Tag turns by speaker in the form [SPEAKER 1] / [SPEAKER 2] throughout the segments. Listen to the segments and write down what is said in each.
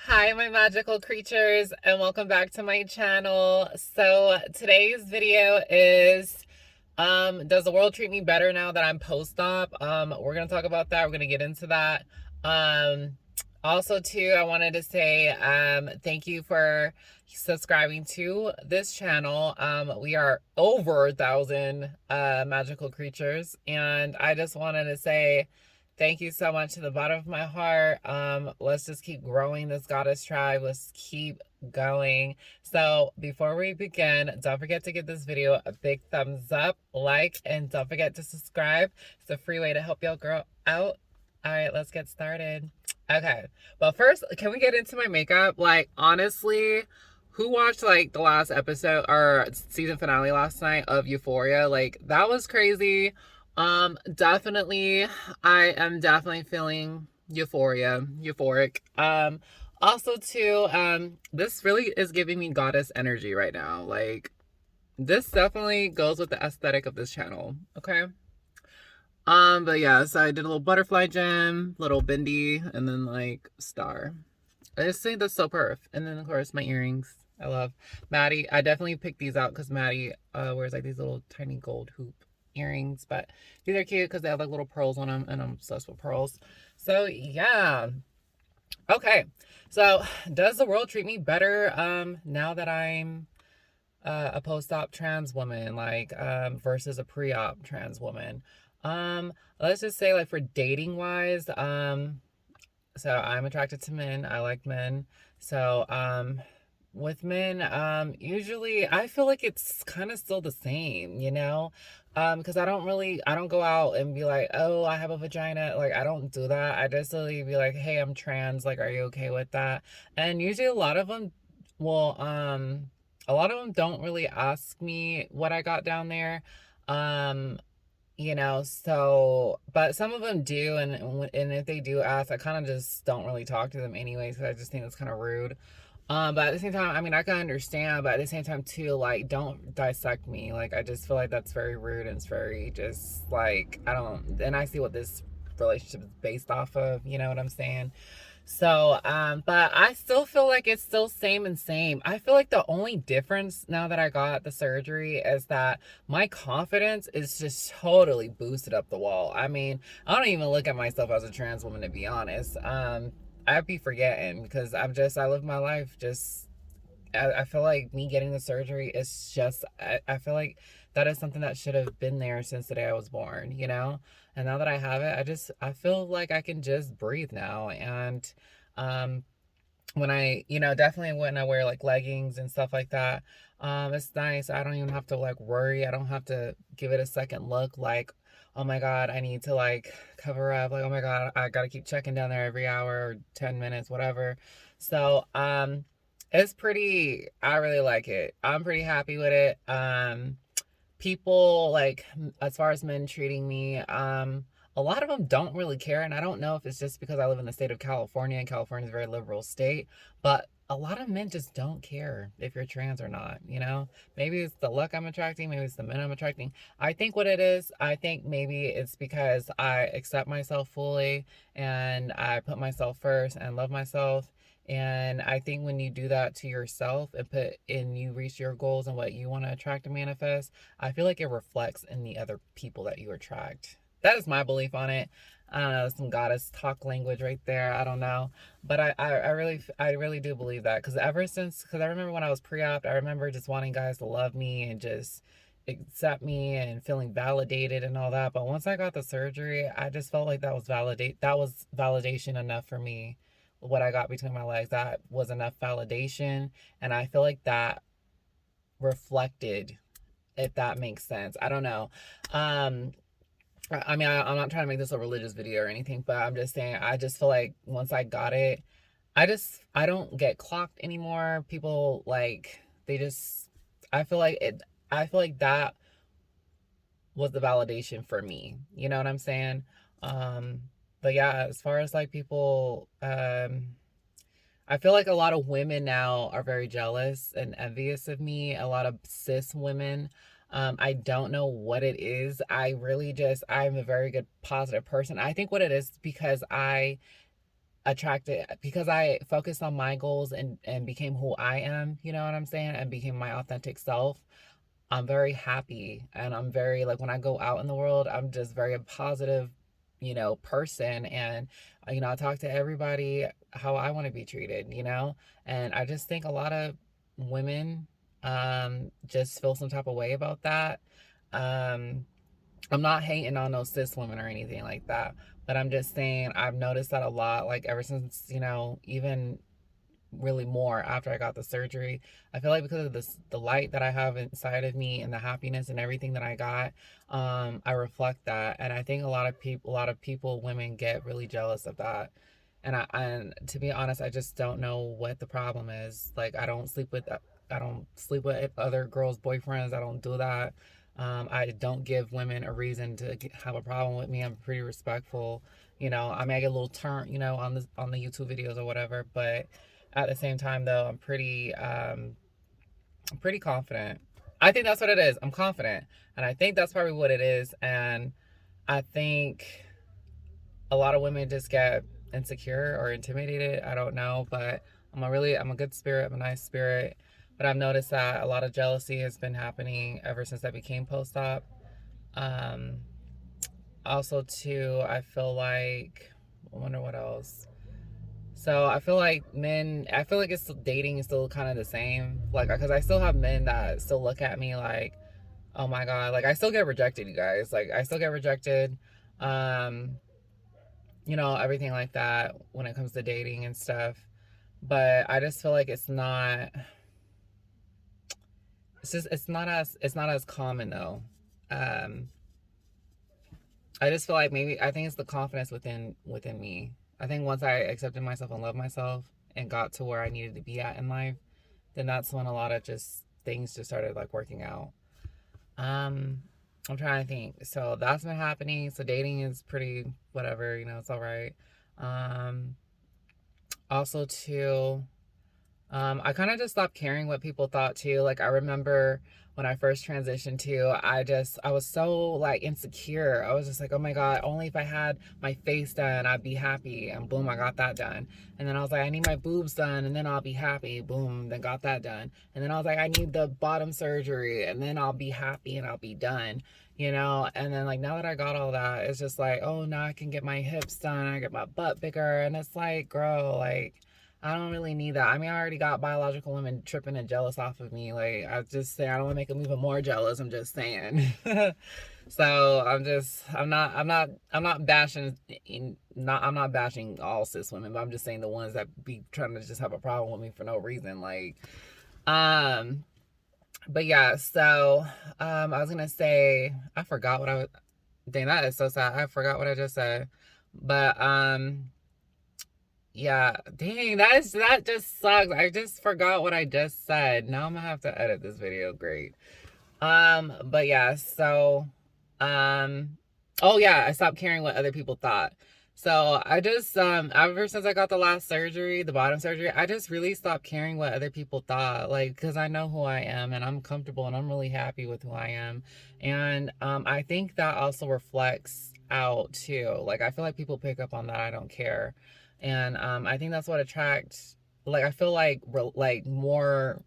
[SPEAKER 1] Hi, my magical creatures, and welcome back to my channel. So today's video is does the world treat me better now that I'm post-op? We're gonna talk about that. We're gonna get into that. Um Also too, I wanted to say thank you for subscribing to this channel. We are over 1,000 magical creatures, and I just wanted to say thank you so much to the bottom of my heart. Let's just keep growing this goddess tribe. Let's keep going. So before we begin, don't forget to give this video a big thumbs up, like, and don't forget to subscribe. It's a free way to help y'all grow out. All right, let's get started. Okay, but first, can we get into my makeup? Like, honestly, who watched like the last episode or season finale last night of Euphoria? Like, that was crazy. Definitely, I am definitely feeling euphoric. Also too, this really is giving me goddess energy right now. Like, this definitely goes with the aesthetic of this channel. Okay. But yeah, so I did a little butterfly gem, little bindi, and then like star. I just think that's so perf. And then of course my earrings. I love Maddie. I definitely picked these out because Maddie wears like these little tiny gold hoop earrings. But these are cute because they have like little pearls on them, and I'm obsessed with pearls. So yeah. Okay. So does the world treat me better now that I'm a post-op trans woman, like versus a pre-op trans woman? Let's just say like for dating wise, so I'm attracted to men. I like men. So with men, usually I feel like it's kind of still the same, you know? Because I don't go out and be like, oh, I have a vagina. Like, I don't do that. I just literally be like, hey, I'm trans. Like, are you okay with that? And usually a lot of them will, a lot of them don't really ask me what I got down there. Um, so but some of them do, and if they do ask, I kind of just don't really talk to them anyways, because I just think it's kind of rude. But at the same time, I mean, I can understand, but at the same time too, like, don't dissect me. Like, I just feel like that's very rude, and it's very just like, I don't, and I see what this relationship is based off of, you know what I'm saying? So, but I still feel like it's still same and same. I feel like the only difference now that I got the surgery is that my confidence is just totally boosted up the wall. I mean, I don't even look at myself as a trans woman, to be honest. I'd be forgetting because I live my life just I feel like me getting the surgery is just, I feel like that is something that should have been there since the day I was born, you know? And now that I have it, I feel like I can just breathe now. And um, when definitely when I wear like leggings and stuff like that, it's nice. I don't even have to like worry. I don't have to give it a second look like, oh my God, I need to like cover up. Like, oh my God, I got to keep checking down there every hour or 10 minutes, whatever. So, it's pretty, I really like it. I'm pretty happy with it. People like, as far as men treating me, a lot of them don't really care, and I don't know if it's just because I live in the state of California, and California is a very liberal state, but a lot of men just don't care if you're trans or not, you know? Maybe it's the look I'm attracting, maybe it's the men I'm attracting. I think what it is, I think maybe it's because I accept myself fully, and I put myself first and love myself. And I think when you do that to yourself and you reach your goals and what you want to attract and manifest, I feel like it reflects in the other people that you attract. That is my belief on it. I don't know, some goddess talk language right there. I don't know, but I really do believe that, because I remember when I was pre-op, I remember just wanting guys to love me and just accept me and feeling validated and all that. But once I got the surgery, I just felt like that was validation enough for me. What I got between my legs, that was enough validation, and I feel like that reflected, if that makes sense. I don't know. Um, I mean, I'm not trying to make this a religious video or anything, but I'm just saying, I just feel like once I got it, I don't get clocked anymore. People like, they just, I feel like it, I feel like that was the validation for me. You know what I'm saying? Um, but yeah, as far as like people, I feel like a lot of women now are very jealous and envious of me. A lot of cis women. I don't know what it is. I'm a very good positive person. I think what it is because attracted because I focused on my goals and became who I am, you know what I'm saying? And became my authentic self. I'm very happy, and I'm very like when I go out in the world, I'm just very a positive, person. And I talk to everybody how I want to be treated, and I just think a lot of women just feel some type of way about that. um I'm not hating on no cis women or anything like that, but I'm just saying I've noticed that a lot, like ever since, even really more after I got the surgery. I feel like because of this, the light that I have inside of me and the happiness and everything that I got, I reflect that, and I think a lot of people, women get really jealous of that. And to be honest, I just don't know what the problem is. Like I don't sleep with other girls' boyfriends. I don't do that. I don't give women a reason to have a problem with me. I'm pretty respectful. I may get a little turn, on the YouTube videos or whatever, but at the same time, though, I'm pretty confident. I think that's what it is. I'm confident, and I think that's probably what it is. And I think a lot of women just get insecure or intimidated. I don't know, but I'm a good spirit. I'm a nice spirit. But I've noticed that a lot of jealousy has been happening ever since I became post-op. Um, Also, too, I feel like, I wonder what else. So I feel like it's dating is still kind of the same. Like, because I still have men that still look at me like, oh my God, like I still get rejected, you guys. Like, I still get rejected. Um, everything like that when it comes to dating and stuff. But I just feel like it's not as common though. Um, I just feel like maybe I think it's the confidence within me. I think once I accepted myself and loved myself and got to where I needed to be at in life, then that's when a lot of just things just started like working out. Um, I'm trying to think. So that's been happening. So dating is pretty whatever, it's all right. Um, Also too, I kind of just stopped caring what people thought too. Like I remember when I first transitioned to, I was so like insecure. I was just like, oh my God, only if I had my face done, I'd be happy. And boom, I got that done. And then I was like, I need my boobs done and then I'll be happy. Boom, then got that done. And then I was like, I need the bottom surgery and then I'll be happy and I'll be done. And then like now that I got all that, it's just like, oh, now I can get my hips done, I get my butt bigger. And it's like, girl, like I don't really need that. I mean, I already got biological women tripping and jealous off of me. Like, I just say I don't want to make them even more jealous. I'm just saying. So I'm not bashing, I'm not bashing all cis women, but I'm just saying the ones that be trying to just have a problem with me for no reason. Like, um, but yeah. So, I was gonna say I forgot what I was. Dang, that is so sad. I forgot what I just said, but yeah, dang, that just sucks. I just forgot what I just said. Now I'm gonna have to edit this video. Great. But yeah, so um oh yeah, I stopped caring what other people thought. So I just ever since I got the last surgery, the bottom surgery, I just really stopped caring what other people thought. Like, because I know who I am and I'm comfortable and I'm really happy with who I am. And I think that also reflects out too. Like I feel like people pick up on that I don't care. And I think that's what attracts, like I feel like more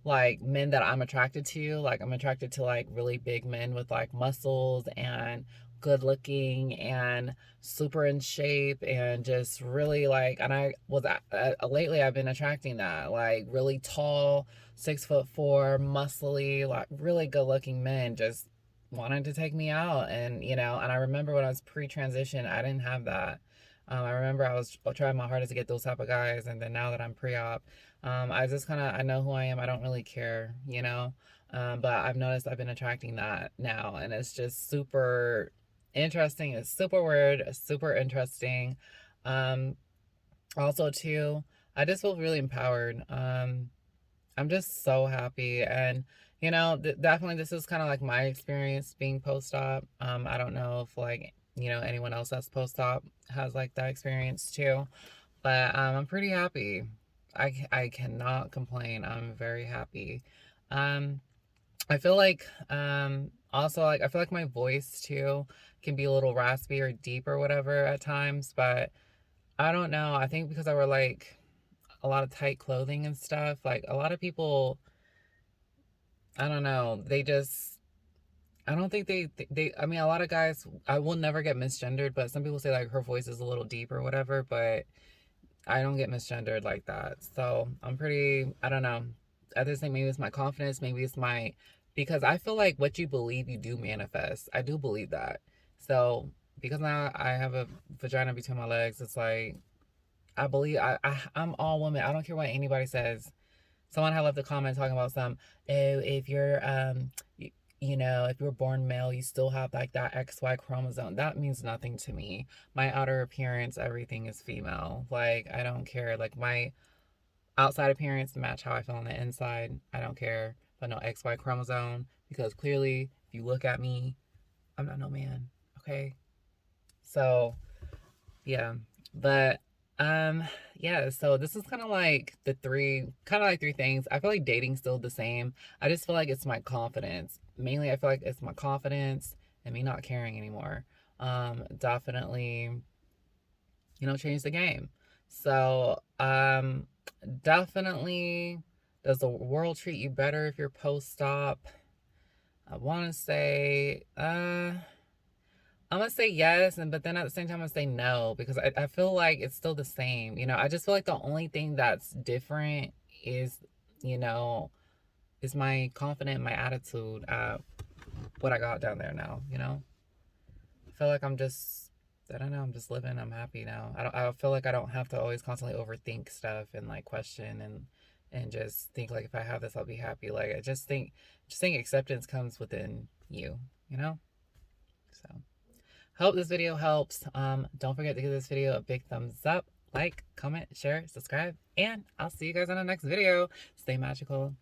[SPEAKER 1] like men that I'm attracted to. Like I'm attracted to like really big men with like muscles and good looking and super in shape and just really like, and I was lately I've been attracting that like really tall, 6'4", muscly, like really good looking men just wanted to take me out. And and I remember when I was pre-transition, I didn't have that. I remember I was trying my hardest to get those type of guys, and then now that I'm pre-op, I just I know who I am. I don't really care. But I've noticed I've been attracting that now, and it's just super interesting. It's super weird, it's super interesting. Um, Also, too, I just feel really empowered. I'm just so happy, and definitely this is kind of like my experience being post-op. I don't know if like anyone else that's post-op has like that experience too, but I'm pretty happy. I cannot complain. I'm very happy. Um, I feel like also like I feel like my voice too can be a little raspy or deep or whatever at times, but I don't know. I think because I wear like a lot of tight clothing and stuff, like a lot of people, I don't know, they just, I don't think I mean, a lot of guys, I will never get misgendered, but some people say like her voice is a little deep or whatever, but I don't get misgendered like that. So I'm pretty, I don't know. I just think maybe it's my confidence, maybe it's my, because I feel like what you believe, you do manifest. I do believe that. So because now I have a vagina between my legs, it's like, I believe I'm all woman. I don't care what anybody says. Someone had left a comment talking about oh, if you're you know, if you're born male, you still have like that XY chromosome. That means nothing to me. My outer appearance, everything is female. Like I don't care. Like my outside appearance match how I feel on the inside. I don't care. But no XY chromosome because clearly, if you look at me, I'm not no man. Okay, so yeah, but yeah, so this is kind of like three things. I feel like dating's still the same. I just feel like it's my confidence. Mainly I feel like it's my confidence and me not caring anymore. Definitely, you know, change the game. So, definitely, does the world treat you better if you're post-op? I want to say I'm gonna say yes, and but then at the same time, I'm gonna say no because I feel like it's still the same. You know, I just feel like the only thing that's different is, you know, is my confidence, my attitude, what I got down there now. You know, I feel like I don't know, I'm just living. I'm happy now. I feel like I don't have to always constantly overthink stuff and like question and just think like if I have this, I'll be happy. Like I just think acceptance comes within you. You know, so. Hope this video helps. Don't forget to give this video a big thumbs up, like, comment, share, subscribe, and I'll see you guys on the next video. Stay magical.